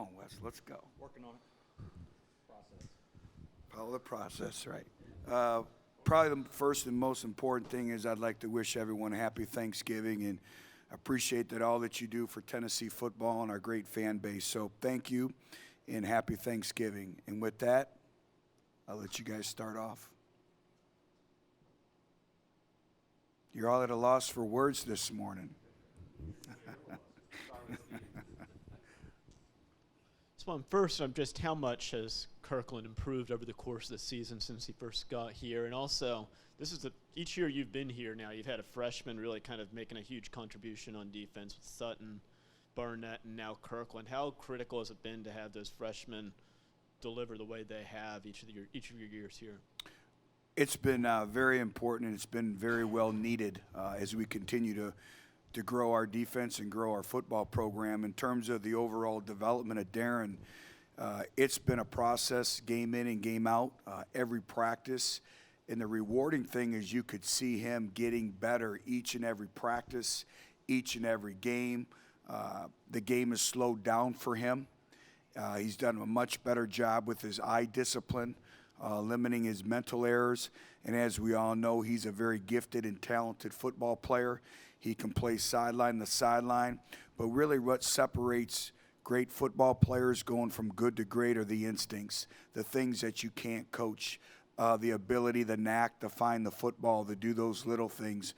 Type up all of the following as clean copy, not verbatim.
on, Wes. Let's go. Working on it. Process. Follow the process, right. Probably the first and most important thing is I'd like to wish everyone a happy Thanksgiving and appreciate that all that you do for Tennessee football and our great fan base. So thank you and happy Thanksgiving. And with that, I'll let you guys start off. You're all at a loss for words this morning. So first, just how much has Kirkland improved over the course of the season since he first got here? And also, this is each year you've been here now, you've had a freshman really kind of making a huge contribution on defense with Sutton, Burnett, and now Kirkland. How critical has it been to have those freshmen deliver the way they have each of your years here? It's been very important, and it's been very well needed as we continue to grow our defense and grow our football program. In terms of the overall development of Darren, it's been a process, game in and game out, every practice. And the rewarding thing is you could see him getting better each and every practice, each and every game. The game has slowed down for him. He's done a much better job with his eye discipline, limiting his mental errors. And as we all know, he's a very gifted and talented football player. He can play sideline to sideline. But really what separates great football players going from good to great are the instincts, the things that you can't coach, the ability, the knack to find the football, to do those little things.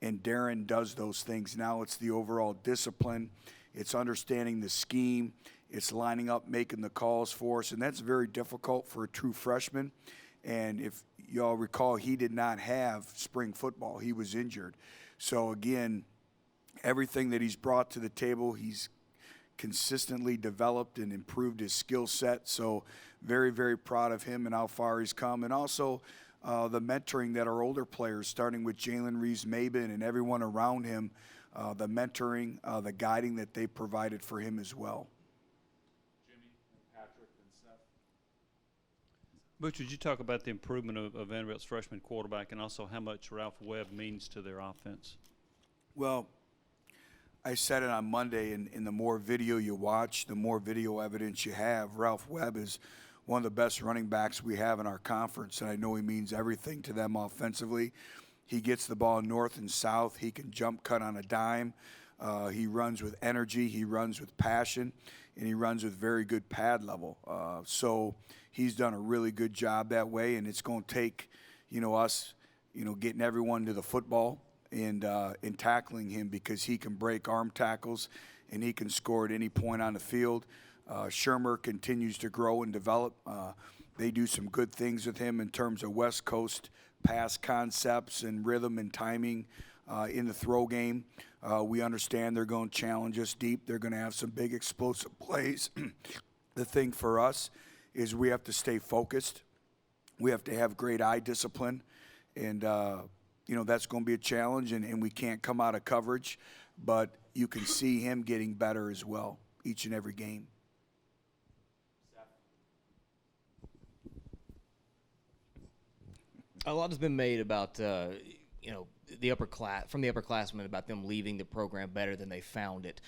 And Darren does those things. Now it's the overall discipline. It's understanding the scheme. It's lining up, making the calls for us. And that's very difficult for a true freshman. And if you all recall, he did not have spring football. He was injured. So, again, everything that he's brought to the table, he's consistently developed and improved his skill set. So very, very proud of him and how far he's come. And also the mentoring that our older players, starting with Jalen Reeves-Maben and everyone around him, the mentoring, the guiding that they provided for him as well. Jimmy, and Patrick, and Seth. Butch, would you talk about the improvement of Vanderbilt's freshman quarterback and also how much Ralph Webb means to their offense? Well, I said it on Monday, and the more video you watch, the more video evidence you have. Ralph Webb is one of the best running backs we have in our conference, and I know he means everything to them offensively. He gets the ball north and south. He can jump cut on a dime. He runs with energy. He runs with passion, and he runs with very good pad level. So he's done a really good job that way, and it's going to take, us, getting everyone to the football and tackling him, because he can break arm tackles and he can score at any point on the field. Shermer continues to grow and develop. They do some good things with him in terms of West Coast pass concepts and rhythm and timing in the throw game. We understand they're going to challenge us deep. They're going to have some big explosive plays. The thing for us is we have to stay focused. We have to have great eye discipline. And, that's going to be a challenge, and we can't come out of coverage. But you can see him getting better as well each and every game. A lot has been made about, the upperclassmen, about them leaving the program better than they found it.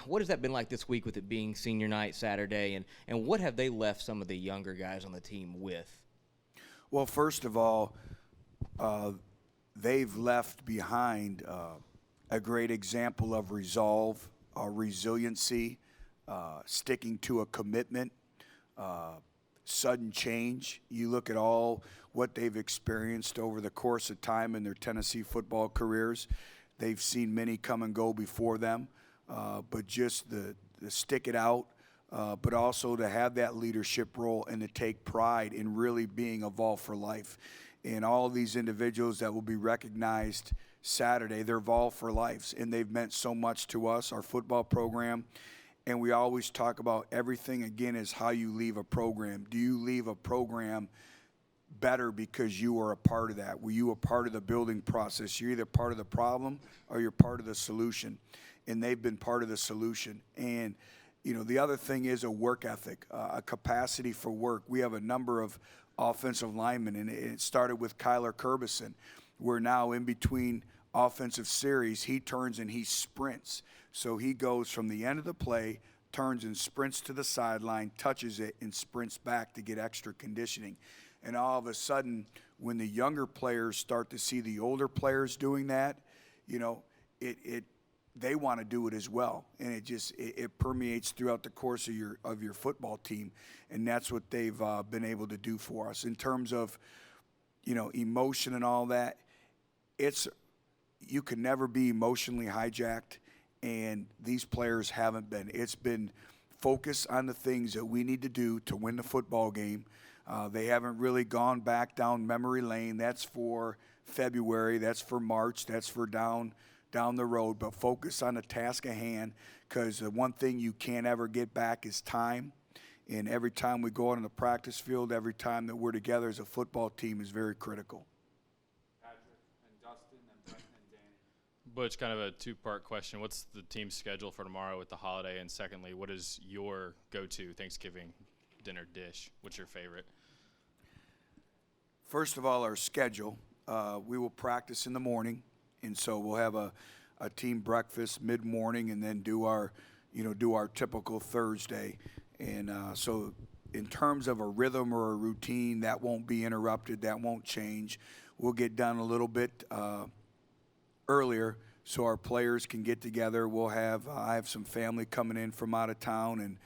What has that been like this week with it being senior night Saturday, and what have they left some of the younger guys on the team with? Well, first of all, they've left behind a great example of resolve, resiliency, sticking to a commitment, sudden change. You look at all what they've experienced over the course of time in their Tennessee football careers. They've seen many come and go before them, but just the stick it out, but also to have that leadership role and to take pride in really being a Vol for life. And all of these individuals that will be recognized Saturday, they're Vol for lives, and they've meant so much to us, our football program. And we always talk about everything, again, is how you leave a program. Do you leave a program better because you are a part of that? Were you a part of the building process? You're either part of the problem or you're part of the solution. And they've been part of the solution. And, the other thing is a work ethic, a capacity for work. We have a number of offensive linemen, and it started with Kyler Kerbison. We're now in between offensive series. He turns and he sprints. So he goes from the end of the play turns and sprints to the sideline, touches it, and sprints back to get extra conditioning. And all of a sudden, when the younger players start to see the older players doing that, you know, they want to do it as well, and it permeates throughout the course of your football team, and that's what they've been able to do for us in terms of, you know, emotion and all that. You can never be emotionally hijacked, and these players haven't been. It's been focus on the things that we need to do to win the football game. They haven't really gone back down memory lane. That's for February. That's for March. That's for down the road. But focus on the task at hand, because the one thing you can't ever get back is time. And every time we go out on the practice field, every time that we're together as a football team is very critical. Patrick and Dustin and Brent and Danny. Butch, kind of a two-part question. What's the team's schedule for tomorrow with the holiday? And secondly, what is your go-to Thanksgiving dinner dish? What's your favorite? First of all, our schedule. We will practice in the morning, and so we'll have a team breakfast mid-morning, and then do our typical Thursday. And so in terms of a rhythm or a routine, that won't be interrupted. That won't change. We'll get done a little bit earlier so our players can get together. We'll have I have some family coming in from out of town, and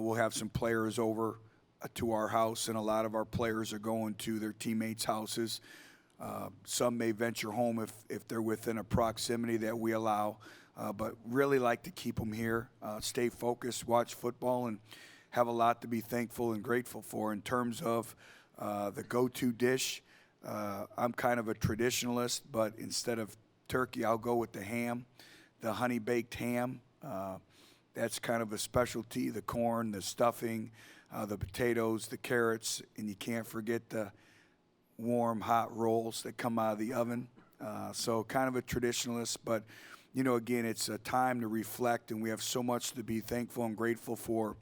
we'll have some players over to our house, and a lot of our players are going to their teammates' houses. Some may venture home if they're within a proximity that we allow, but really like to keep them here, stay focused, watch football, and have a lot to be thankful and grateful for. In terms of the go-to dish, I'm kind of a traditionalist, but instead of turkey, I'll go with the ham, the honey-baked ham. That's kind of a specialty, the corn, the stuffing, the potatoes, the carrots, and you can't forget the warm, hot rolls that come out of the oven. So kind of a traditionalist, but, you know, again, it's a time to reflect, and we have so much to be thankful and grateful for.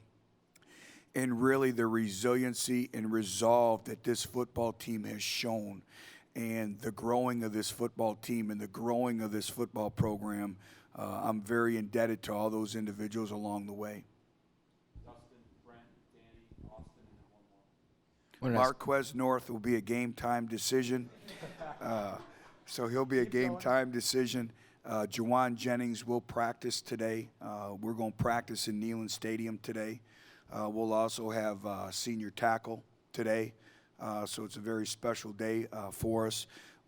And really the resiliency and resolve that this football team has shown, and the growing of this football team and the growing of this football program, I'm very indebted to all those individuals along the way. Dustin, Brent, Danny, Austin, and then one more. Marquez North will be a game-time decision. So he'll be a game-time decision. Jawan Jennings will practice today. We're going to practice in Neyland Stadium today. We'll also have senior tackle today. So it's a very special day for us.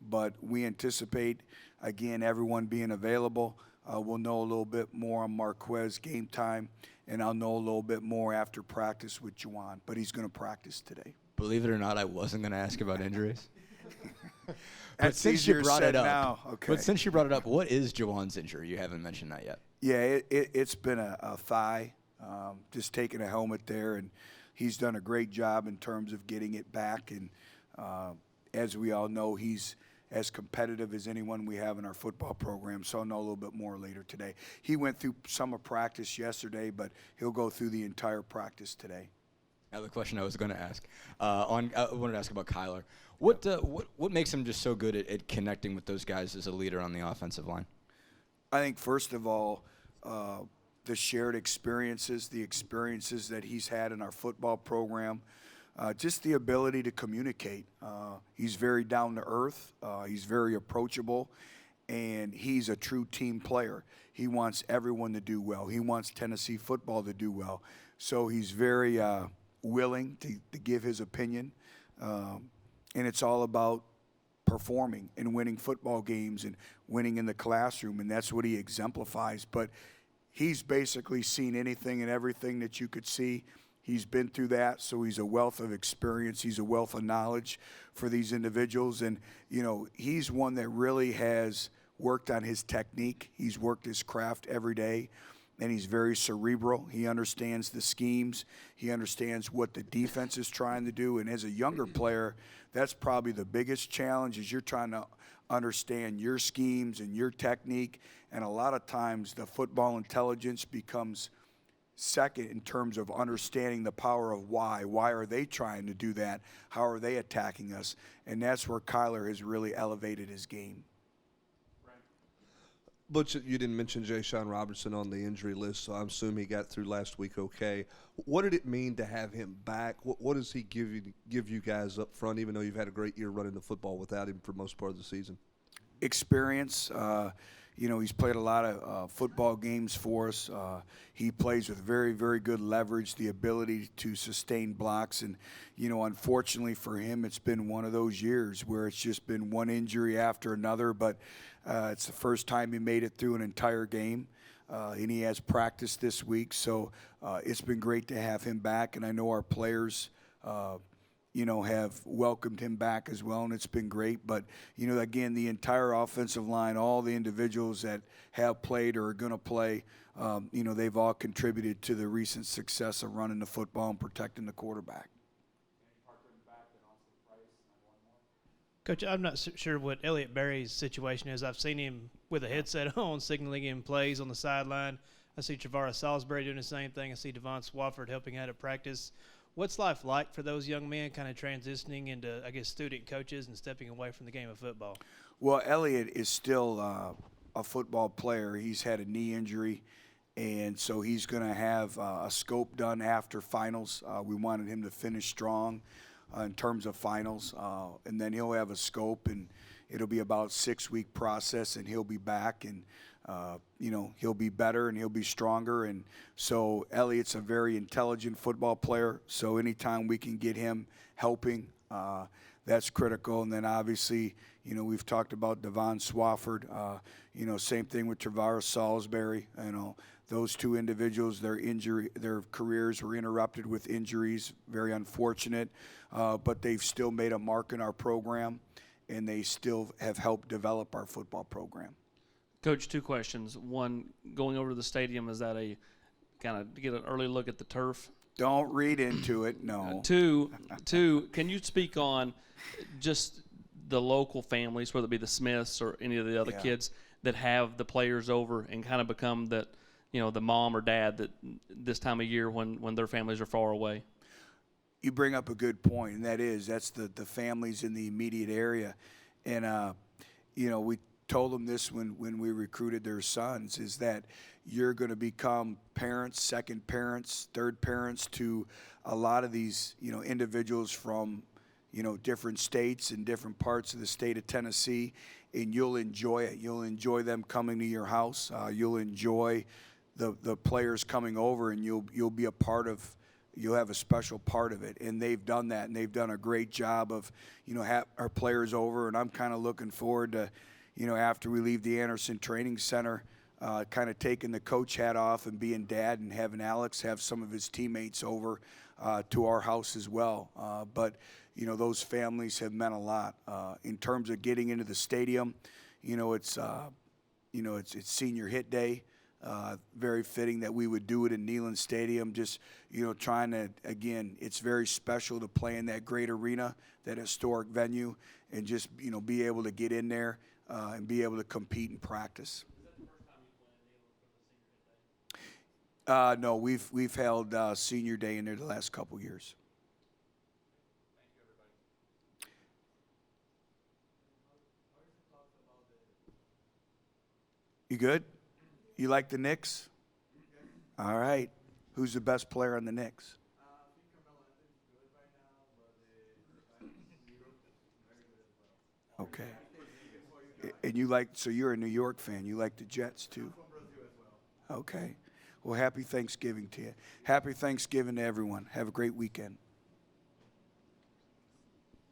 But we anticipate, again, everyone being available. We'll know a little bit more on Marquez game time, and I'll know a little bit more after practice with Jawan. But he's going to practice today. Believe it or not, I wasn't going to ask about injuries. That's since you easier brought said it up, now. Okay. But since you brought it up, what is Jawan's injury? You haven't mentioned that yet. Yeah, it's been a thigh, just taking a helmet there, and he's done a great job in terms of getting it back. And as we all know, he's as competitive as anyone we have in our football program, so I'll know a little bit more later today. He went through summer practice yesterday, but he'll go through the entire practice today. Now the question I was going to ask, I wanted to ask about Kyler. What makes him just so good at connecting with those guys as a leader on the offensive line? I think first of all, the shared experiences, the experiences that he's had in our football program, just the ability to communicate. He's very down to earth. He's very approachable, and he's a true team player. He wants everyone to do well. He wants Tennessee football to do well. So he's very willing to give his opinion, and it's all about performing and winning football games and winning in the classroom, and that's what he exemplifies. But he's basically seen anything and everything that you could see. He's been through that, so he's a wealth of experience. He's a wealth of knowledge for these individuals, and, you know, he's one that really has worked on his technique. He's worked his craft every day, and he's very cerebral. He understands the schemes. He understands what the defense is trying to do, and as a younger player, that's probably the biggest challenge, is you're trying to understand your schemes and your technique, and a lot of times the football intelligence becomes second in terms of understanding the power of why. Why are they trying to do that? How are they attacking us? And that's where Kyler has really elevated his game. Butch, you didn't mention Jayshawn Robinson on the injury list, so I'm assuming he got through last week okay. What did it mean to have him back? What does he give you guys up front, even though you've had a great year running the football without him for most part of the season? Experience. He's played a lot of football games for us. He plays with very, very good leverage, the ability to sustain blocks. And, unfortunately for him, it's been one of those years where it's just been one injury after another. But it's the first time he made it through an entire game. And he has practiced this week. So it's been great to have him back. And I know our players have welcomed him back as well, and it's been great. But, again, the entire offensive line, all the individuals that have played or are going to play, they've all contributed to the recent success of running the football and protecting the quarterback. Coach, I'm not sure what Elliot Barry's situation is. I've seen him with a headset on, signaling in plays on the sideline. I see Travaris Salisbury doing the same thing. I see Devon Swafford helping out at practice. What's life like for those young men kind of transitioning into, I guess, student coaches and stepping away from the game of football? Well, Elliot is still a football player. He's had a knee injury, and so he's going to have a scope done after finals. We wanted him to finish strong in terms of finals, and then he'll have a scope, and it'll be about a 6-week process, and he'll be back, and he'll be better and he'll be stronger. And so Elliot's a very intelligent football player. So anytime we can get him helping, that's critical. And then obviously, we've talked about Devon Swafford. Same thing with Travaris Salisbury. Those two individuals, their careers were interrupted with injuries. Very unfortunate, but they've still made a mark in our program, and they still have helped develop our football program. Coach, 2 questions. One, going over to the stadium, is that a kind of get an early look at the turf? Don't read into it, no. Two, can you speak on just the local families, whether it be the Smiths or any of the other kids that have the players over and kind of become that, the mom or dad that this time of year when their families are far away? You bring up a good point, and that's the families in the immediate area. And, we told them this when we recruited their sons, is that you're going to become parents, second parents, third parents to a lot of these, individuals from, different states and different parts of the state of Tennessee, and you'll enjoy it. You'll enjoy them coming to your house. You'll enjoy the players coming over, and you'll be a part of. You'll have a special part of it, and they've done that, and they've done a great job of, have our players over, and I'm kind of looking forward to, after we leave the Anderson Training Center, kind of taking the coach hat off and being dad and having Alex have some of his teammates over to our house as well. But, those families have meant a lot. In terms of getting into the stadium, it's senior hit day. Very fitting that we would do it in Neyland Stadium. Just, trying to, again, it's very special to play in that great arena, that historic venue, and just, be able to get in there and be able to compete and practice. Is that the first time you play in Neyland for the senior hit day? No, we've held senior day in there the last couple years. Thank you, everybody. You good? You like the Knicks? All right. Who's the best player on the Knicks? Okay. And you're a New York fan. You like the Jets too? Okay. Well, happy Thanksgiving to you. Happy Thanksgiving to everyone. Have a great weekend.